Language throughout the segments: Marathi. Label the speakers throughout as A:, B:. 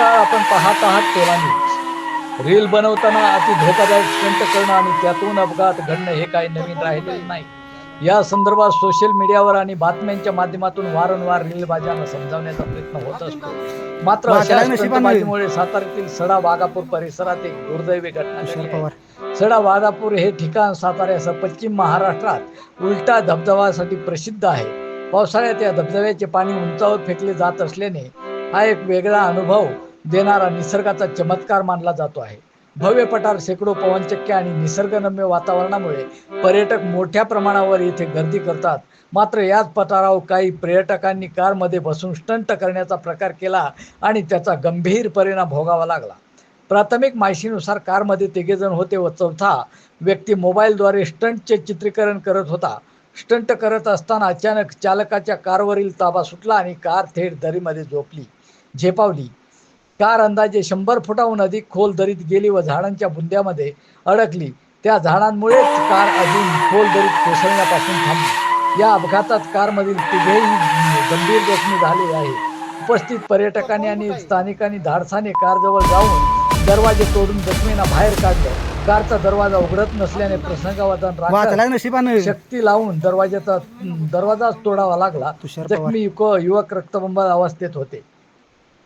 A: नमस्कार, आपण पाहत आहात टोला न्यूज। रील बनवताना अति धोकादायक स्टंट करणं आणि त्यातून अपघात घडणं हे काही नवीन राहिलेलं नाही। या संदर्भात सोशल मीडियावर आणि बातम्यांच्या माध्यमातून वारंवार रीलबाजांना समजावण्याचा प्रयत्न होत असतो। मात्र अशा स्टंटबाजीमुळे साताऱ्यातील सडा वाघापूर परिसरात एक दुर्दैवी घटना घडली आहे। सडा वाघापूर हे ठिकाण साताऱ्यासह पश्चिम महाराष्ट्रात उलटा धबधब्यासाठी प्रसिद्ध आहे। पावसाळ्यात या धबधब्याचे पाणी उंचावर फेकले जात असल्याने हा एक वेगळा अनुभव देणारा निसर्गाचा चमत्कार मानला जातो आहे। भव्य पठार, शेकडो पवनचक्क्या आणि निसर्गरम्य वातावरणामुळे पर्यटक मोठ्या प्रमाणावर इथे गर्दी करतात। मात्र याच पठारावर काही पर्यटकांनी कारमध्ये बसून स्टंट करण्याचा प्रकार केला आणि त्याचा गंभीर परिणाम भोगावा लागला। प्राथमिक माहितीनुसार कारमध्ये तिघेजण होते व चौथा व्यक्ती मोबाईलद्वारे स्टंटचे चित्रीकरण करत होता। स्टंट करत असताना अचानक चालकाच्या कारवरील ताबा सुटला आणि कार थेट दरीमध्ये झेपावली। कार अंदाजे 100 फुटाहून अधिक खोल दरीत गेली व झाडांच्या बुंद्यामध्ये अडकली। त्या झाडांमुळेच कार अजून खोल दरीत कोसळण्यापासून थांबली। या अपघातात कारमधील तिघेही गंभीर जखमी झाले आहेत। उपस्थित पर्यटकांनी आणि स्थानिकांनी धाडसाने कारजवळ जाऊन दरवाजे तोडून जखमींना बाहेर काढलं। कारचा दरवाजा उघडत नसल्याने प्रसंगावधान राखत शक्ती लावून दरवाजाच तोडावा लागला। जखमी युवक रक्तबंबाळ अवस्थेत होते।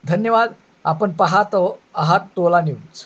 A: धन्यवाद। आपण पाहत आहात टोला न्यूज।